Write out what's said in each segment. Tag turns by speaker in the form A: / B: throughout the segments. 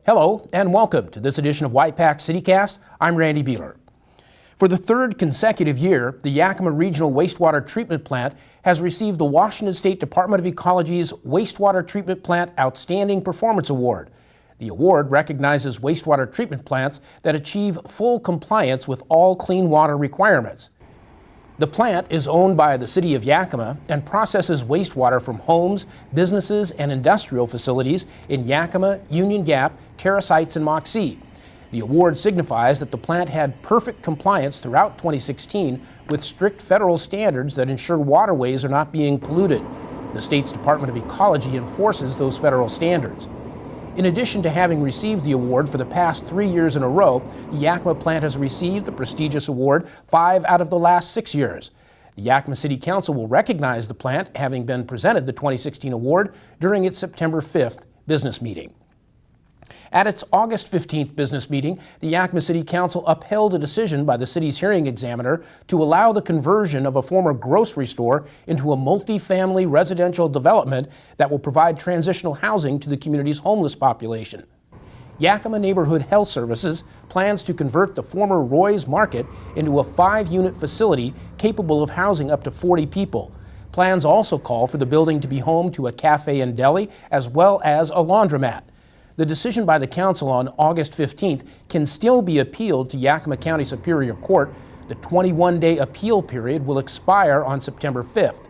A: Hello and welcome to this edition of Y-PAC CityCast. I'm Randy Beeler. For the third consecutive year, the Yakima Regional Wastewater Treatment Plant has received the Washington State Department of Ecology's Wastewater Treatment Plant Outstanding Performance Award. The award recognizes wastewater treatment plants that achieve full compliance with all clean water requirements. The plant is owned by the City of Yakima and processes wastewater from homes, businesses, and industrial facilities in Yakima, Union Gap, Terrace Heights, and Moxie. The award signifies that the plant had perfect compliance throughout 2016 with strict federal standards that ensure waterways are not being polluted. The state's Department of Ecology enforces those federal standards. In addition to having received the award for the past 3 years in a row, the Yakima plant has received the prestigious award 5 out of the last 6 years. The Yakima City Council will recognize the plant, having been presented the 2016 award during its September 5th business meeting. At its August 15th business meeting, the Yakima City Council upheld a decision by the city's hearing examiner to allow the conversion of a former grocery store into a multi-family residential development that will provide transitional housing to the community's homeless population. Yakima Neighborhood Health Services plans to convert the former Roy's Market into a 5-unit facility capable of housing up to 40 people. Plans also call for the building to be home to a cafe and deli as well as a laundromat. The decision by the council on August 15th can still be appealed to Yakima County Superior Court. The 21-day appeal period will expire on September 5th.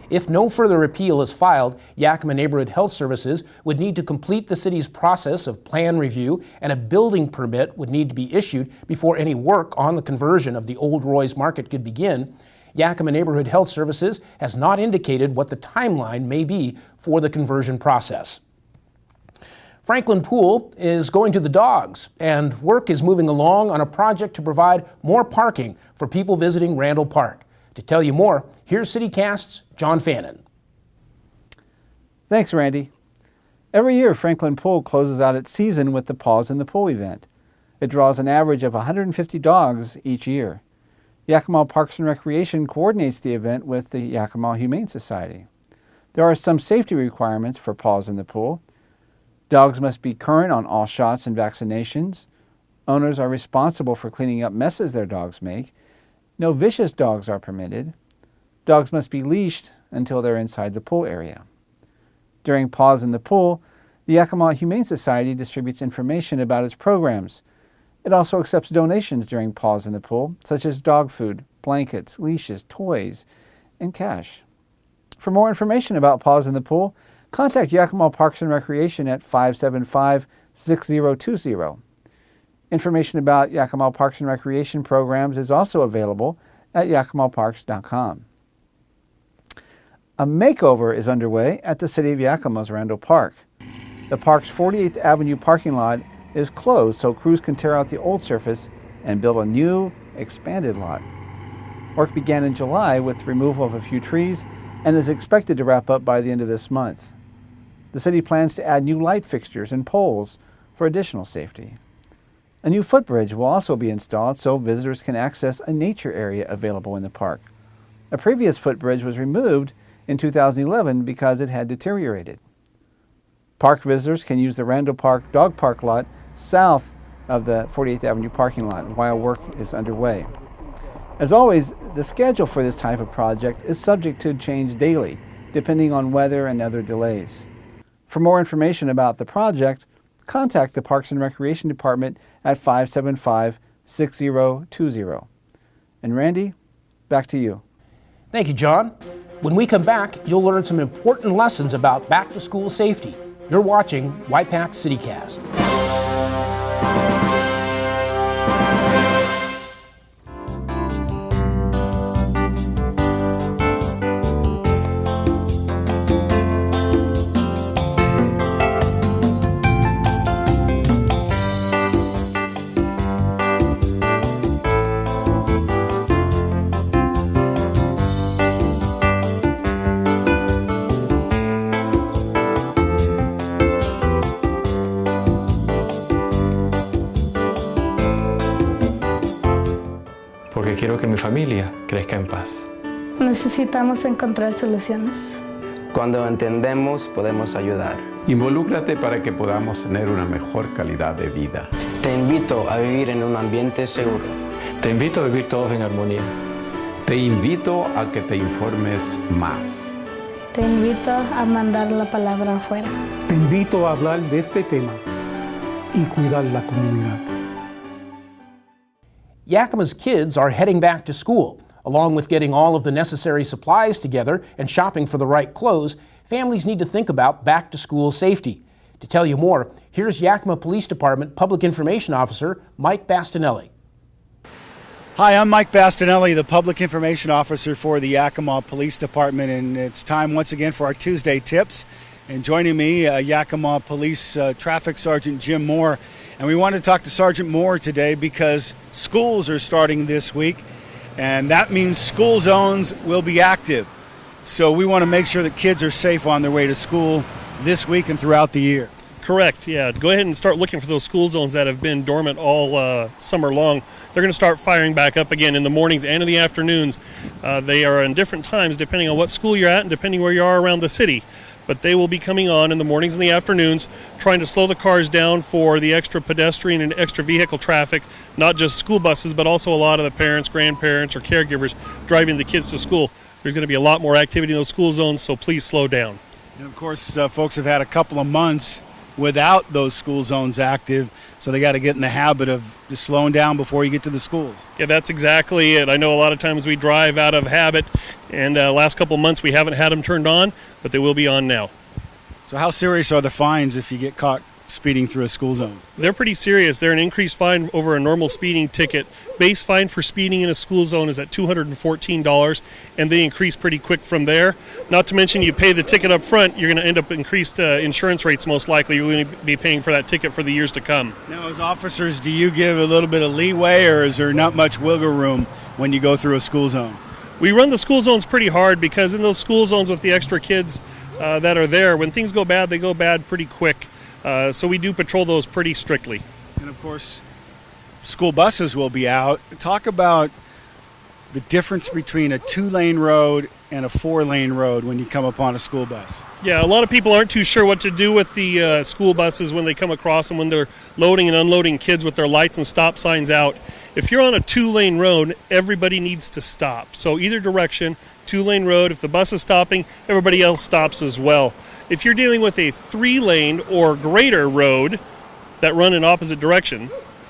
A: If no further appeal is filed, Yakima Neighborhood Health Services would need to complete the city's process of plan review, and a building permit would need to be issued before any work on the conversion of the old Roy's Market could begin. Yakima Neighborhood Health Services has not indicated what the timeline may be for the conversion process. Franklin Pool is going to the dogs, and work is moving along on a project to provide more parking for people visiting Randall Park. To tell you more, here's CityCast's John Fannin.
B: Thanks, Randy. Every year, Franklin Pool closes out its season with the Paws in the Pool event. It draws an average of 150 dogs each year. Yakima Parks and Recreation coordinates the event with the Yakima Humane Society. There are some safety requirements for Paws in the Pool. Dogs must be current on all shots and vaccinations. Owners are responsible for cleaning up messes their dogs make. No vicious dogs are permitted. Dogs must be leashed until they're inside the pool area. During Paws in the Pool, the Yakima Humane Society distributes information about its programs. It also accepts donations during Paws in the Pool, such as dog food, blankets, leashes, toys, and cash. For more information about Paws in the Pool, contact Yakima Parks and Recreation at 575-6020. Information about Yakima Parks and Recreation programs is also available at yakimaparks.com. A makeover is underway at the City of Yakima's Randall Park. The park's 48th Avenue parking lot is closed so crews can tear out the old surface and build a new, expanded lot. Work began in July with removal of a few trees and is expected to wrap up by the end of this month. The city plans to add new light fixtures and poles for additional safety. A new footbridge will also be installed so visitors can access a nature area available in the park. A previous footbridge was removed in 2011 because it had deteriorated. Park visitors can use the Randall Park dog park lot south of the 48th Avenue parking lot while work is underway. As always, the schedule for this type of project is subject to change daily, depending on weather and other delays. For more information about the project, contact the Parks and Recreation Department at 575-6020. And Randy, back to you.
A: Thank you, John. When we come back, you'll learn some important lessons about back-to-school safety. You're watching Y-PAC CityCast.
C: Porque quiero que mi familia crezca en paz.
D: Necesitamos encontrar soluciones.
E: Cuando entendemos, podemos ayudar.
D: Involúcrate para que podamos tener una mejor calidad de vida.
E: Te invito a vivir en un ambiente seguro.
C: Te invito a vivir todos en armonía.
D: Te invito a que te informes más.
F: Te invito a mandar la palabra afuera.
G: Te invito a hablar de este tema y cuidar la comunidad.
A: Yakima's kids are heading back to school. Along with getting all of the necessary supplies together and shopping for the right clothes, families need to think about back-to-school safety. To tell you more, here's Yakima Police Department Public Information Officer Mike Bastinelli.
H: Hi, I'm Mike Bastinelli, the Public Information Officer for the Yakima Police Department, and it's time once again for our Tuesday tips. And joining me, Yakima Police Traffic Sergeant Jim Moore. And we want to talk to Sergeant Moore today because schools are starting this week, and that means school zones will be active. So we want to make sure that kids are safe on their way to school this week and throughout the year.
I: Correct, yeah. Go ahead and start looking for those school zones that have been dormant all summer long. They're going to start firing back up again in the mornings and in the afternoons. They are in different times depending on what school you're at and depending where you are around the city. But they will be coming on in the mornings and the afternoons, trying to slow the cars down for the extra pedestrian and extra vehicle traffic, not just school buses, but also a lot of the parents, grandparents, or caregivers driving the kids to school. There's going to be a lot more activity in those school zones, so please slow down.
H: And of course, folks have had a couple of months without those school zones active, so they got to get in the habit of just slowing down before you get to the schools.
I: Yeah, that's exactly it. I know a lot of times we drive out of habit, and last couple of months we haven't had them turned on, but they will be on now.
H: So how serious are the fines if you get caught speeding through a school zone?
I: They're pretty serious. They're an increased fine over a normal speeding ticket. Base fine for speeding in a school zone is at $214, and they increase pretty quick from there. Not to mention you pay the ticket up front, you're going to end up increased insurance rates most likely. You're going to be paying for that ticket for the years to come.
H: Now, as officers, do you give a little bit of leeway, or is there not much wiggle room when you go through a school zone?
I: We run the school zones pretty hard because in those school zones with the extra kids that are there, when things go bad, they go bad pretty quick. So we do patrol those pretty strictly.
H: And of course, school buses will be out. Talk about the difference between a 2-lane road and a 4-lane road when you come upon a school bus.
I: Yeah, a lot of people aren't too sure what to do with the school buses when they come across them, when they're loading and unloading kids with their lights and stop signs out. If you're on a 2-lane road, everybody needs to stop. So either direction, 2-lane road, if the bus is stopping, everybody else stops as well. If you're dealing with a 3-lane or greater road that run in opposite direction,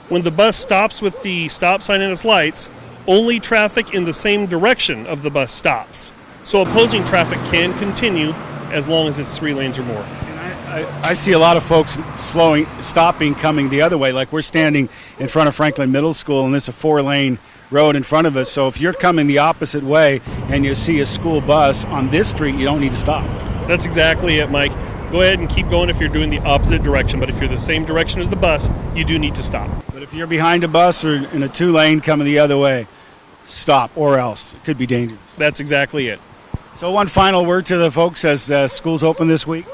I: when the bus stops with the stop sign and its lights, only traffic in the same direction of the bus stops. So opposing traffic can continue as long as it's 3 lanes or more.
H: And I see a lot of folks stopping, coming the other way. Like we're standing in front of Franklin Middle School, and there's a 4-lane road in front of us. So if you're coming the opposite way and you see a school bus on this street, you don't need to stop.
I: That's exactly it, Mike. Go ahead and keep going if you're doing the opposite direction, but if you're the same direction as the bus, you do need to stop.
H: But if you're behind a bus or in a 2-lane coming the other way, stop, or else it could be dangerous.
I: That's exactly it.
H: So one final word to the folks as schools open this week.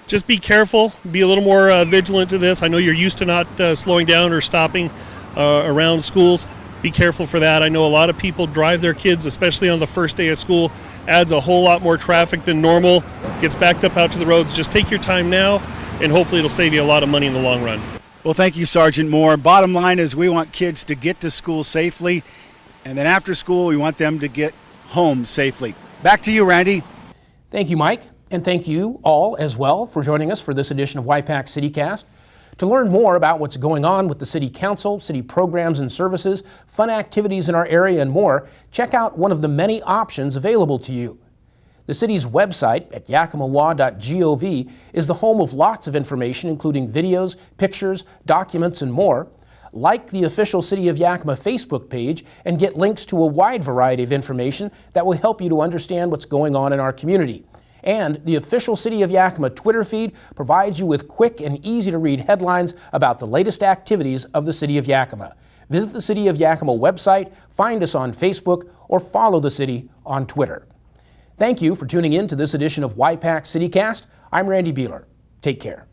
I: Just be careful, be a little more vigilant to this. I know you're used to not slowing down or stopping around schools. Be careful for that. I know a lot of people drive their kids, especially on the first day of school, adds a whole lot more traffic than normal, gets backed up out to the roads. Just take your time now, and hopefully it'll save you a lot of money in the long run.
H: Well, thank you, Sergeant Moore. Bottom line is we want kids to get to school safely, and then after school we want them to get home safely. Back to you, Randy.
A: Thank you, Mike, and thank you all as well for joining us for this edition of Y-PAC CityCast. To learn more about what's going on with the City Council, city programs and services, fun activities in our area, and more, check out one of the many options available to you. The city's website at yakimawa.gov is the home of lots of information, including videos, pictures, documents, and more. Like the official City of Yakima Facebook page and get links to a wide variety of information that will help you to understand what's going on in our community. And the official City of Yakima Twitter feed provides you with quick and easy-to-read headlines about the latest activities of the City of Yakima. Visit the City of Yakima website, find us on Facebook, or follow the city on Twitter. Thank you for tuning in to this edition of Y-PAC CityCast. I'm Randy Beeler. Take care.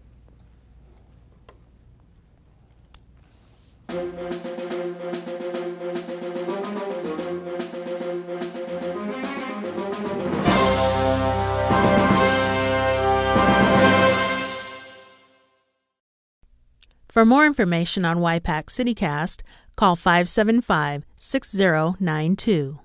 J: For more information on Y-PAC CityCast, call 575-6092.